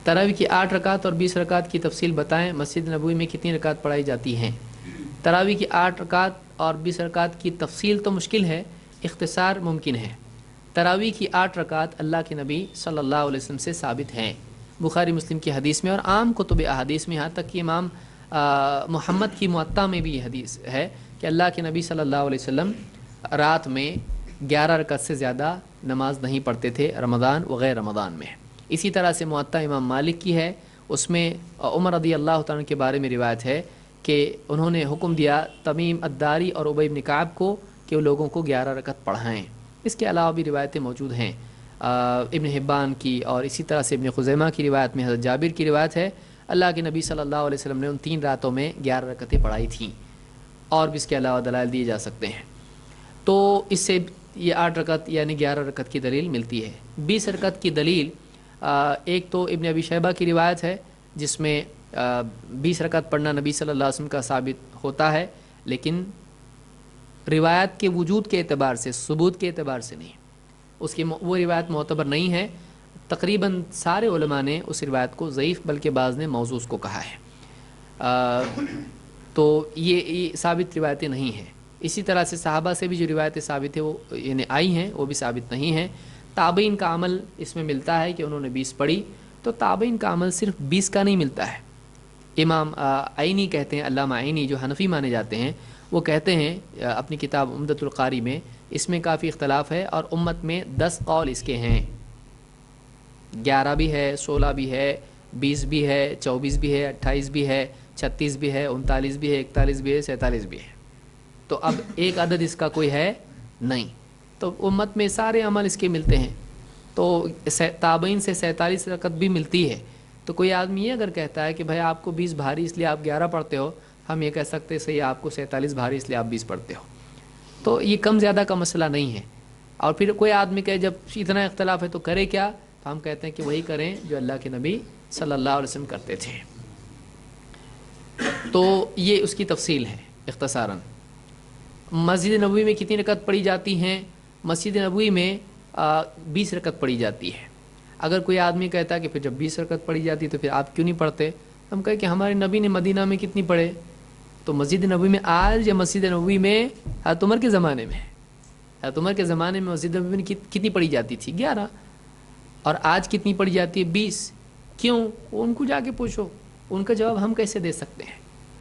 تراویح کی 8 رکعت اور 20 رکعت کی تفصیل بتائیں، مسجد نبوی میں کتنی رکعت پڑھائی جاتی ہیں؟ تراویح کی 8 رکعت اور 20 رکعت کی تفصیل تو مشکل ہے، اختصار ممکن ہے۔ تراویح کی 8 رکعت اللہ کے نبی صلی اللہ علیہ وسلم سے ثابت ہیں، بخاری مسلم کی حدیث میں اور عام کتب احادیث میں، یہاں تک کہ امام محمد کی موطا میں بھی یہ حدیث ہے کہ اللہ کے نبی صلی اللہ علیہ وسلم رات میں 11 رکعت سے زیادہ نماز نہیں پڑھتے تھے، رمضان وغیر رمضان میں۔ اسی طرح سے موطا امام مالک کی ہے، اس میں عمر رضی اللہ تعالیٰ کے بارے میں روایت ہے کہ انہوں نے حکم دیا تمیم الداری اور ابی بن کعب کو کہ وہ لوگوں کو 11 رکعت پڑھائیں۔ اس کے علاوہ بھی روایتیں موجود ہیں، ابن حبان کی اور اسی طرح سے ابن خزیمہ کی روایت میں حضرت جابر کی روایت ہے، اللہ کے نبی صلی اللہ علیہ وسلم نے ان 3 راتوں میں 11 رکعتیں پڑھائی تھیں، اور بھی اس کے علاوہ دلائل دیے جا سکتے ہیں۔ تو اس سے یہ 8 رکعت یعنی 11 رکعت کی دلیل ملتی ہے۔ 20 رکعت کی دلیل ایک تو ابن ابی شیبہ کی روایت ہے جس میں 20 رکعت پڑھنا نبی صلی اللہ علیہ وسلم کا ثابت ہوتا ہے، لیکن روایت کے وجود کے اعتبار سے، ثبوت کے اعتبار سے نہیں، اس کی وہ روایت معتبر نہیں ہے۔ تقریباً سارے علماء نے اس روایت کو ضعیف، بلکہ بعض نے موضوع اس کو کہا ہے، تو یہ ثابت روایتیں نہیں ہیں۔ اسی طرح سے صحابہ سے بھی جو روایتیں ثابت ہیں وہ یعنی آئی ہیں وہ بھی ثابت نہیں ہیں۔ تابعین کا عمل اس میں ملتا ہے کہ انہوں نے 20 پڑھی، تو تابعین کا عمل صرف 20 کا نہیں ملتا ہے۔ امام عینی کہتے ہیں، علامہ عینی جو حنفی مانے جاتے ہیں، وہ کہتے ہیں اپنی کتاب عمدۃ القاری میں، اس میں کافی اختلاف ہے اور امت میں 10 قول اس کے ہیں، 11 بھی ہے، 16 بھی ہے، 20 بھی ہے، 24 بھی ہے، 28 بھی ہے، 36 بھی ہے، 39 بھی ہے، 41 بھی ہے، 47 بھی ہے۔ تو اب ایک عدد اس کا کوئی ہے نہیں، تو امت میں سارے عمل اس کے ملتے ہیں، تو تابعین سے 47 رکعت بھی ملتی ہے۔ تو کوئی آدمی یہ اگر کہتا ہے کہ بھائی آپ کو 20 بھاری اس لیے آپ 11 پڑھتے ہو، ہم یہ کہہ سکتے ہیں صحیح آپ کو 47 بھاری اس لیے آپ 20 پڑھتے ہو، تو یہ کم زیادہ کا مسئلہ نہیں ہے۔ اور پھر کوئی آدمی کہے جب اتنا اختلاف ہے تو کرے کیا، تو ہم کہتے ہیں کہ وہی کریں جو اللہ کے نبی صلی اللہ علیہ وسلم کرتے تھے۔ تو یہ اس کی تفصیل ہے اختصاراً۔ مسجد نبوی میں کتنی رکعت پڑھی جاتی ہیں؟ مسجد نبوی میں 20 رکعت پڑھی جاتی ہے۔ اگر کوئی آدمی کہتا ہے کہ پھر جب 20 رکعت پڑھی جاتی ہے تو پھر آپ کیوں نہیں پڑھتے، ہم کہیں کہ ہمارے نبی نے مدینہ میں کتنی پڑھے، تو مسجد نبوی میں آج یا مسجد نبوی میں حضرت عمر کے زمانے میں، حضرت عمر کے زمانے میں مسجد نبوی میں کتنی پڑھی جاتی تھی؟ 11، اور آج کتنی پڑھی جاتی ہے؟ 20۔ کیوں؟ ان کو جا کے پوچھو، ان کا جواب ہم کیسے دے سکتے ہیں؟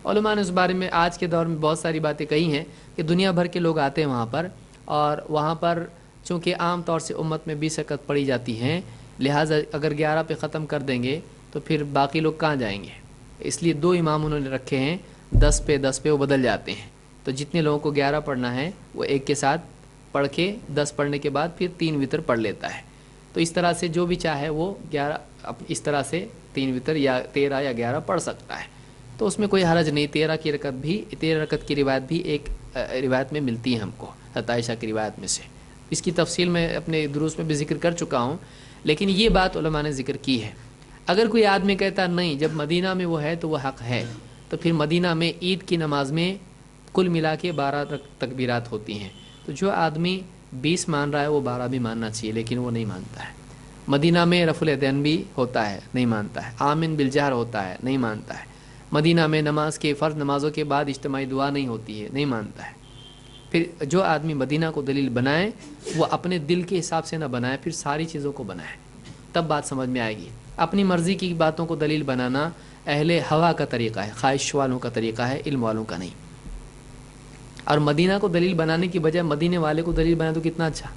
علماء نے اس بارے میں آج کے دور میں بہت ساری باتیں کہی ہیں کہ دنیا بھر کے لوگ آتے ہیں وہاں پر، اور وہاں پر چونکہ عام طور سے امت میں 20 رکعت پڑھی جاتی ہیں، لہٰذا اگر 11 پہ ختم کر دیں گے تو پھر باقی لوگ کہاں جائیں گے؟ اس لیے 2 امام انہوں نے رکھے ہیں، 10 پہ وہ بدل جاتے ہیں، تو جتنے لوگوں کو 11 پڑھنا ہے وہ ایک کے ساتھ پڑھ کے 10 پڑھنے کے بعد پھر 3 وتر پڑھ لیتا ہے۔ تو اس طرح سے جو بھی چاہے وہ 11 اس طرح سے 3 وتر یا 13 یا 11 پڑھ سکتا ہے، تو اس میں کوئی حرج نہیں۔ 13 رکعت کی روایت بھی ایک روایت میں ملتی ہے ہم کو، حضرت عائشہ کی روایت میں سے، اس کی تفصیل میں اپنے دروس میں بھی ذکر کر چکا ہوں، لیکن یہ بات علماء نے ذکر کی ہے۔ اگر کوئی آدمی کہتا نہیں جب مدینہ میں وہ ہے تو وہ حق ہے، تو پھر مدینہ میں عید کی نماز میں کل ملا کے 12 تکبیرات ہوتی ہیں، تو جو آدمی 20 مان رہا ہے وہ 12 بھی ماننا چاہیے، لیکن وہ نہیں مانتا ہے۔ مدینہ میں رفع الیدین بھی ہوتا ہے، نہیں مانتا ہے۔ آمین بالجہر ہوتا ہے، نہیں مانتا ہے۔ مدینہ میں نماز کے فرض نمازوں کے بعد اجتماعی دعا نہیں ہوتی ہے، نہیں مانتا ہے۔ پھر جو آدمی مدینہ کو دلیل بنائے وہ اپنے دل کے حساب سے نہ بنائے، پھر ساری چیزوں کو بنائے، تب بات سمجھ میں آئے گی۔ اپنی مرضی کی باتوں کو دلیل بنانا اہل ہوا کا طریقہ ہے، خواہش والوں کا طریقہ ہے، علم والوں کا نہیں۔ اور مدینہ کو دلیل بنانے کی بجائے مدینے والے کو دلیل بنائے تو کتنا اچھا۔